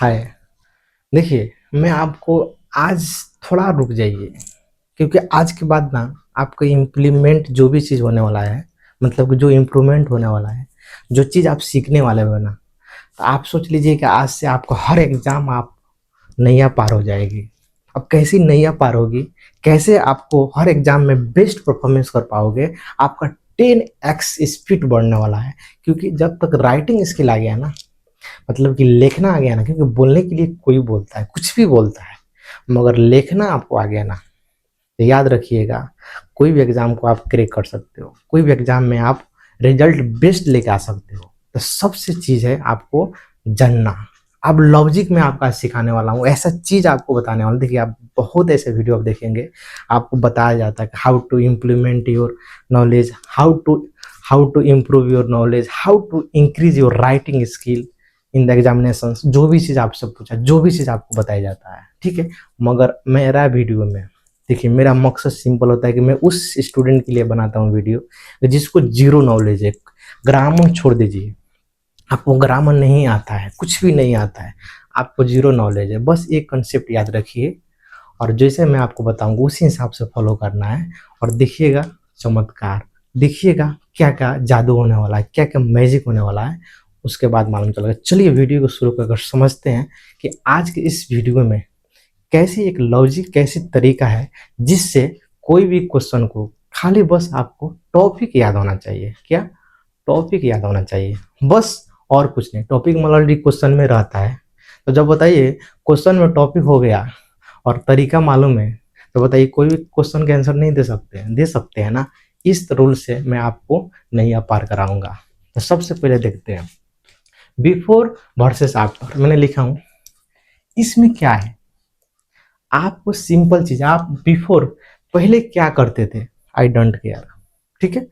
हाय। देखिए, मैं आपको आज थोड़ा रुक जाइए, क्योंकि आज के बाद ना आपका इम्प्लीमेंट जो भी चीज़ होने वाला है, मतलब कि जो इम्प्रूवमेंट होने वाला है, जो चीज़ आप सीखने वाले हो ना, तो आप सोच लीजिए कि आज से आपको हर एग्ज़ाम आप नैया पार हो जाएगी। अब कैसी नैया पार होगी, कैसे आपको हर एग्ज़ाम में बेस्ट परफॉर्मेंस कर पाओगे, आपका 10x स्पीड बढ़ने वाला है। क्योंकि जब तक राइटिंग स्किल आ गया ना, मतलब कि लिखना आ गया ना, क्योंकि बोलने के लिए कोई बोलता है, कुछ भी बोलता है, मगर लिखना आपको आ गया ना, तो याद रखिएगा, कोई भी एग्ज़ाम को आप क्रैक कर सकते हो, कोई भी एग्ज़ाम में आप रिजल्ट बेस्ट लेके आ सकते हो। तो सबसे चीज़ है आपको जानना। अब लॉजिक में आपका सिखाने वाला हूँ, ऐसा चीज़ आपको बताने वाला हूँ। देखिए, आप बहुत ऐसे वीडियो आप देखेंगे, आपको बताया जाता है कि how to implement your knowledge, how to improve your knowledge, how to increase your writing skill in the examination. जो भी चीज़ आपसे पूछा, जो भी चीज़ आपको बताया जाता है, ठीक है। मगर मेरा वीडियो में, देखिए, मेरा मकसद सिंपल होता है कि मैं उस स्टूडेंट के लिए बनाता हूँ वीडियो जिसको जीरो नॉलेज है। ग्रामर छोड़ दीजिए, आपको ग्रामर नहीं आता है, कुछ भी नहीं आता है, आपको जीरो नॉलेज है, बस एक कंसेप्ट याद रखिए और जैसे मैं आपको बताऊंगा उसी हिसाब से फॉलो करना है। और देखिएगा चमत्कार, देखिएगा क्या क्या जादू होने वाला है, क्या क्या मैजिक होने वाला है, उसके बाद मालूम चलेगा। चलिए वीडियो को शुरू कर समझते हैं कि आज के इस वीडियो में कैसी एक लॉजिक, कैसी तरीका है जिससे कोई भी क्वेश्चन को खाली बस आपको टॉपिक याद होना चाहिए। क्या? टॉपिक याद होना चाहिए, बस, और कुछ नहीं। टॉपिक ऑलरेडी क्वेश्चन में रहता है, तो जब बताइए क्वेश्चन में टॉपिक हो गया और तरीका मालूम है, तो बताइए कोई भी क्वेश्चन का आंसर नहीं दे सकते हैं? दे सकते हैं ना। इस रूल से मैं आपको नैया पार कराऊंगा। तो सबसे पहले देखते हैं बिफोर वर्सेस आफ्टर। मैंने लिखा हूं, इसमें क्या है, आपको सिंपल चीज, आप बिफोर पहले क्या करते थे, आई डोंट केयर, ठीक है।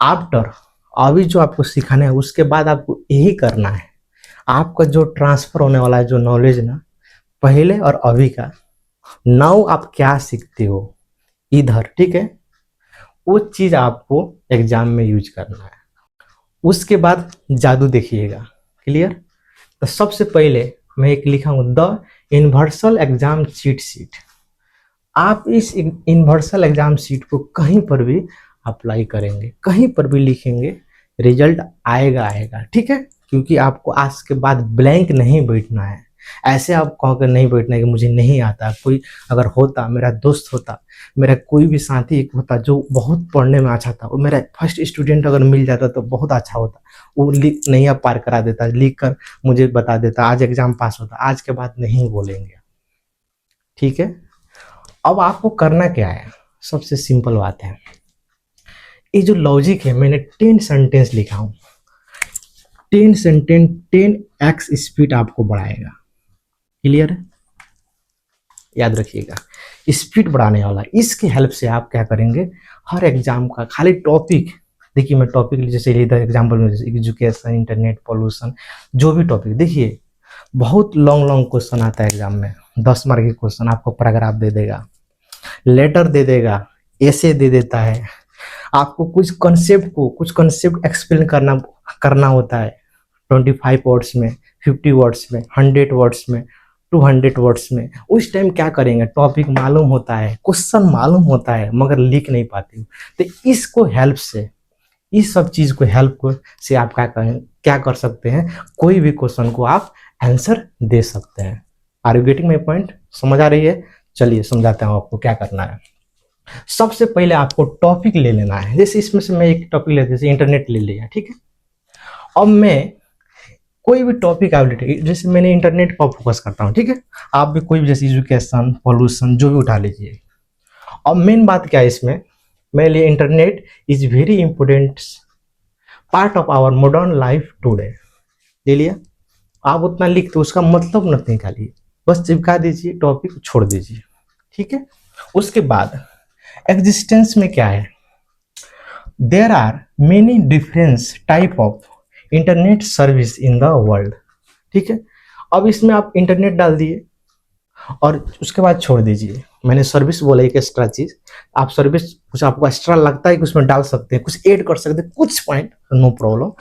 आफ्टर, अभी जो आपको सिखाना है उसके बाद आपको यही करना है। आपका जो ट्रांसफर होने वाला है, जो नॉलेज ना, पहले और अभी का, नाउ आप क्या सीखते हो इधर, ठीक है, वो चीज आपको एग्जाम में यूज करना है। उसके बाद जादू देखिएगा। क्लियर? तो सबसे पहले मैं एक लिखा हूं, the universal exam cheat sheet. आप इस यूनिवर्सल एग्जाम शीट को कहीं पर भी अप्लाई करेंगे, कहीं पर भी लिखेंगे, रिजल्ट आएगा आएगा, ठीक है। क्योंकि आपको आज के बाद ब्लैंक नहीं बैठना है। ऐसे आप कहोगे नहीं बैठना है कि मुझे नहीं आता। कोई अगर होता, मेरा दोस्त होता, मेरा कोई भी साथी एक होता जो बहुत पढ़ने में अच्छा था, वो मेरा फर्स्ट स्टूडेंट अगर मिल जाता तो बहुत अच्छा होता। वो लिख नहीं पार करा देता, लिख कर मुझे बता देता, आज एग्जाम पास होता। आज के बाद नहीं बोलेंगे, ठीक है। अब आपको करना क्या है, सबसे सिंपल बात है, ये जो लॉजिक है, मैंने 10 सेंटेंस लिखा हूं। 10 सेंटेंस 10x स्पीड आपको बढ़ाएगा। क्लियर है? याद रखिएगा, स्पीड बढ़ाने वाला। इसके हेल्प से आप क्या करेंगे, हर एग्जाम का खाली टॉपिक, देखिए मैं टॉपिक जैसे इधर एग्जाम्पल में, जैसे एजुकेशन, इंटरनेट, पॉल्यूशन, जो भी टॉपिक, देखिए बहुत लॉन्ग लॉन्ग क्वेश्चन आता है एग्जाम में। 10 मार्क के क्वेश्चन आपको पैराग्राफ दे देगा, लेटर दे देगा, ऐसे दे देता है। आपको कुछ कंसेप्ट एक्सप्लेन करना होता है 25 वर्ड्स में, 50 वर्ड्स में, 100 वर्ड्स में, 200 वर्ड्स में। उस टाइम क्या करेंगे, टॉपिक मालूम होता है, क्वेश्चन मालूम होता है, मगर लिख नहीं पाते हो। तो इसको हेल्प से, इस सब चीज को हेल्प से आप क्या कर सकते हैं, कोई भी क्वेश्चन को आप आंसर दे सकते हैं। Are you getting my point? समझ आ रही है? चलिए समझाता हूँ आपको क्या करना है। सबसे पहले आपको टॉपिक ले लेना है। जैसे इसमें से मैं एक टॉपिक लेते, जैसे इंटरनेट ले लिया, ठीक है। अब मैं कोई भी टॉपिक आप ले, जैसे मैंने इंटरनेट पर फोकस करता हूँ, ठीक है। आप भी कोई भी, जैसे एजुकेशन, पॉल्यूशन, जो भी उठा लीजिए। अब मेन बात क्या है इसमें, मेरे लिए internet is very important part of our modern life today. ले लिया, आप उतना लिखते, उसका मतलब मत निकालिए, बस चिपका दीजिए, टॉपिक छोड़ दीजिए, ठीक है। उसके बाद एग्जिस्टेंस में क्या है, there are many difference type of internet service in the world, ठीक है। अब इसमें आप इंटरनेट डाल दिए और उसके बाद छोड़ दीजिए। मैंने सर्विस बोला एक एक्स्ट्रा चीज, आप सर्विस कुछ आपको एक्स्ट्रा लगता है कि उसमें डाल सकते हैं, कुछ ऐड कर सकते हैं, कुछ पॉइंट, नो प्रॉब्लम।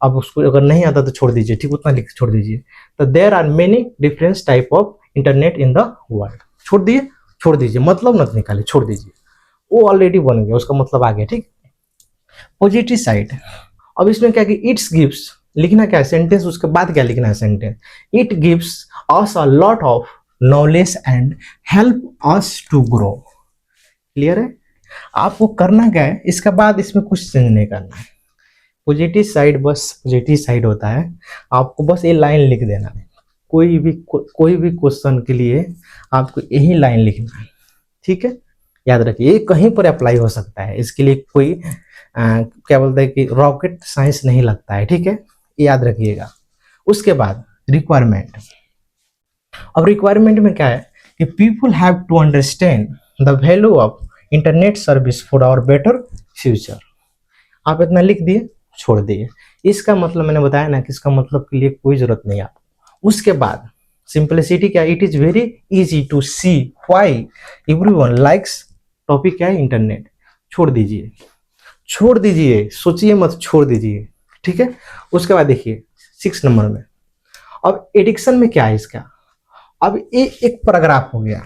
अब उसको अगर नहीं आता तो छोड़ दीजिए, ठीक, उतना लिख छोड़ दीजिए। तो there are many different type of internet in the world, छोड़ दिए, छोड़ दीजिए, मतलब मत निकालिए, छोड़ दीजिए, वो ऑलरेडी बन गया, उसका मतलब आ गया, ठीक। पॉजिटिव साइड, अब इसमें क्या कि इट्स गिव्स, लिखना क्या है सेंटेंस, उसके बाद क्या लिखना है sentence, it gives us a lot of knowledge and help us to grow. Clear है? आपको करना क्या है, इसके बाद इसमें कुछ चेंज नहीं करना है। पॉजिटिव साइड बस पॉजिटिव साइड होता है, आपको बस ये लाइन लिख देना है, कोई भी क्वेश्चन के लिए आपको यही लाइन लिखना है, ठीक है। याद रखिए, ये कहीं पर अप्लाई हो सकता है, इसके लिए कोई क्या बोलते हैं कि रॉकेट साइंस नहीं लगता है, ठीक है, याद रखिएगा। उसके बाद रिक्वायरमेंट, अब रिक्वायरमेंट में क्या है कि people have to understand the value of internet service for our better future. आप इतना लिख दिए, छोड़ दिए, इसका मतलब मैंने बताया ना कि इसका मतलब के लिए कोई जरूरत नहीं आपको। उसके बाद सिंपलिसिटी क्या, it is very easy to see why everyone likes, topic क्या है इंटरनेट, छोड़ दीजिए, छोड़ दीजिए, सोचिए मत, छोड़ दीजिए, ठीक है। उसके बाद देखिए 6 नंबर में, अब एडिक्शन में क्या है इसका, अब ये एक पैराग्राफ हो गया,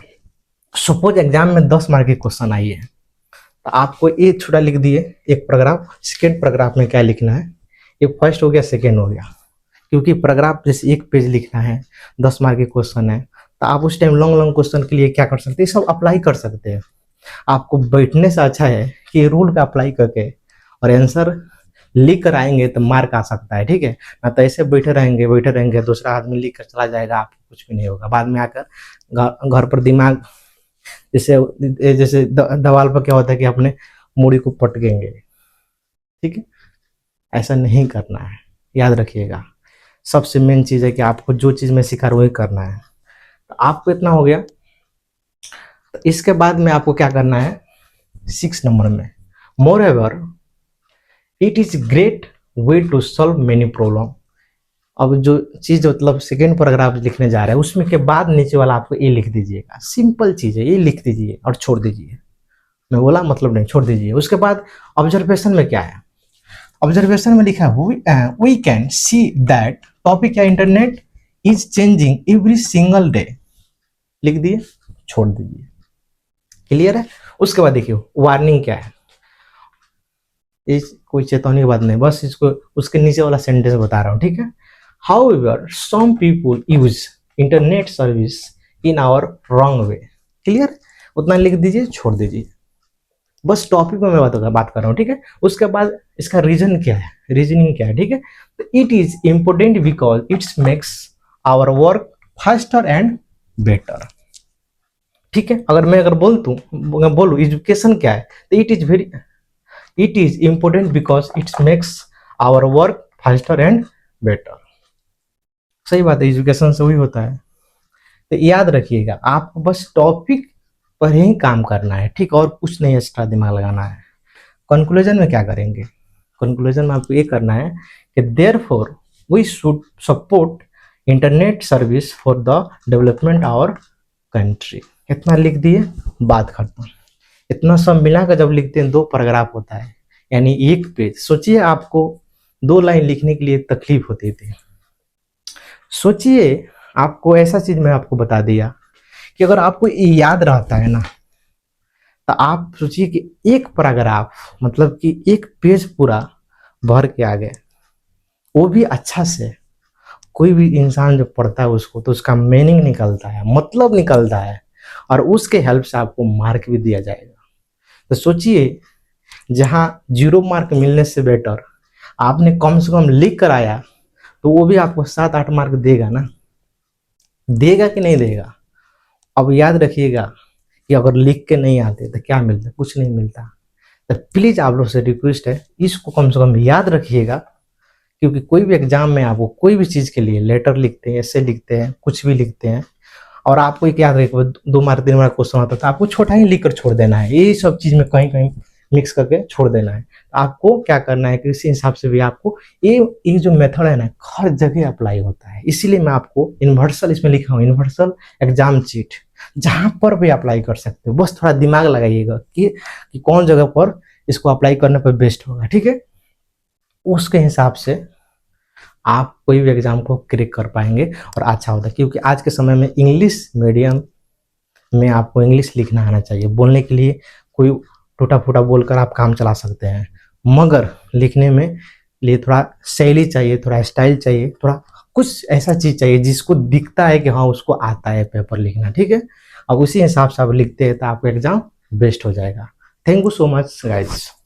सपोज एग्जाम में 10 मार्क के क्वेश्चन आई है, तो आपको ये छोटा लिख दिए एक पैराग्राफ, सेकेंड पैराग्राफ में क्या लिखना है, ये फर्स्ट हो गया, सेकेंड हो गया, क्योंकि पैराग्राफ जैसे एक पेज लिखना है, 10 मार्क के क्वेश्चन है, तो आप उस टाइम लॉन्ग लॉन्ग क्वेश्चन के लिए क्या कर सकते हैं, सब अप्लाई कर सकते हैं। आपको बैठने से अच्छा है कि रूल का अप्लाई करके और आंसर लिख कर आएंगे तो मार्क आ सकता है, ठीक है ना। तो ऐसे बैठे रहेंगे दूसरा आदमी लिख कर चला जाएगा, आपको कुछ भी नहीं होगा, बाद में आकर घर पर दिमाग जैसे जैसे दवाल पर क्या होता है कि अपने मूड़ी को पटकेंगे, ठीक है, ऐसा नहीं करना है, याद रखिएगा। सबसे मेन चीज है कि आपको जो चीज में सिखा वही करना है। तो आपको इतना हो गया, तो इसके बाद में आपको क्या करना है 6 नंबर में, moreover it is great way to solve many problem. अब जो चीज मतलब सेकेंड पैराग्राफ लिखने जा रहे हैं उसमें के बाद नीचे वाला आपको ये लिख दीजिएगा, सिंपल चीज है, ये लिख दीजिए और छोड़ दीजिए, मैं बोला मतलब नहीं, छोड़ दीजिए। उसके बाद ऑब्जर्वेशन में क्या है, ऑब्जर्वेशन में लिखा है we can see that topic या internet is changing every single day, लिख दिए, छोड़ दीजिए, क्लियर है। उसके बाद देखिए वार्निंग क्या है, इस कोई चेतावनी की बात नहीं, बस इसको उसके नीचे वाला सेंटेंस बता रहा हूँ, ठीक है। However, some people use internet service in our wrong way. Clear, उतना लिख दीजिए, छोड़ दीजिए, बस टॉपिक में मैं बात कर रहा हूँ, ठीक है। उसके बाद इसका रीजन क्या है, रीजनिंग क्या है, ठीक है। तो it is important because it's makes our work faster and better, ठीक है। अगर बोलूँ एजुकेशन क्या है, तो it is important because it's makes our work faster and better. सही बात है, एजुकेशन से वही होता है। तो याद रखिएगा, आपको बस टॉपिक पर ही काम करना है, ठीक, और कुछ नहीं एक्स्ट्रा दिमाग लगाना है। कंक्लूजन में क्या करेंगे, कंक्लूजन में आपको ये करना है कि therefore we should support internet service for the development our country. इतना लिख दिए, बात खत्म। इतना सब मिला कर जब लिखते हैं 2 पैराग्राफ होता है, यानी 1 पेज। सोचिए आपको 2 लाइन लिखने के लिए तकलीफ होती थी, सोचिए आपको ऐसा चीज मैं आपको बता दिया कि अगर आपको याद रहता है ना, तो आप सोचिए कि 1 पैराग्राफ मतलब कि 1 पेज पूरा भर के आ गए, वो भी अच्छा से। कोई भी इंसान जो पढ़ता है उसको तो उसका मीनिंग निकलता है, मतलब निकलता है, और उसके हेल्प से आपको मार्क भी दिया जाएगा। तो सोचिए, जहाँ 0 मार्क मिलने से बेटर आपने कम से कम लिख कर आया, तो वो भी आपको 7-8 मार्क देगा ना, देगा कि नहीं देगा। अब याद रखिएगा कि अगर लिख के नहीं आते तो क्या मिलता, कुछ नहीं मिलता। तो प्लीज आप लोग से रिक्वेस्ट है, इसको कम से कम याद रखिएगा, क्योंकि कोई भी एग्जाम में आपको कोई भी चीज के लिए लेटर लिखते हैं, ऐसे लिखते हैं, कुछ भी लिखते हैं, और आपको एक याद रखिएगा 2 मार्क 3 मार्क क्वेश्चन आता है तो आपको छोटा ही लिख कर छोड़ देना है, ये सब चीज में कहीं कहीं मिक्स करके छोड़ देना है। आपको क्या करना है कि इसी हिसाब से भी आपको ये जो मेथड है ना, हर जगह अप्लाई होता है। इसीलिए मैं आपको यूनिवर्सल इसमें लिखा हूँ, यूनिवर्सल एग्जाम चीट, जहां पर भी अप्लाई कर सकते हो। बस थोड़ा दिमाग लगाइएगा कि कौन जगह पर इसको अप्लाई करने पर बेस्ट होगा, ठीक है। उसके हिसाब से आप कोई भी एग्ज़ाम को क्रैक कर पाएँगे और अच्छा होता है, क्योंकि आज के समय में इंग्लिश मीडियम में आपको इंग्लिश लिखना आना चाहिए। बोलने के लिए कोई टूटा-फूटा बोलकर आप काम चला सकते हैं, मगर लिखने में लिए थोड़ा शैली चाहिए, थोड़ा स्टाइल चाहिए, थोड़ा कुछ ऐसा चीज़ चाहिए जिसको दिखता है कि हाँ, उसको आता है पेपर लिखना, ठीक है? अब उसी हिसाब से आप लिखते हैं तो आपका एग्ज़ाम बेस्ट हो जाएगा। Thank you so much guys.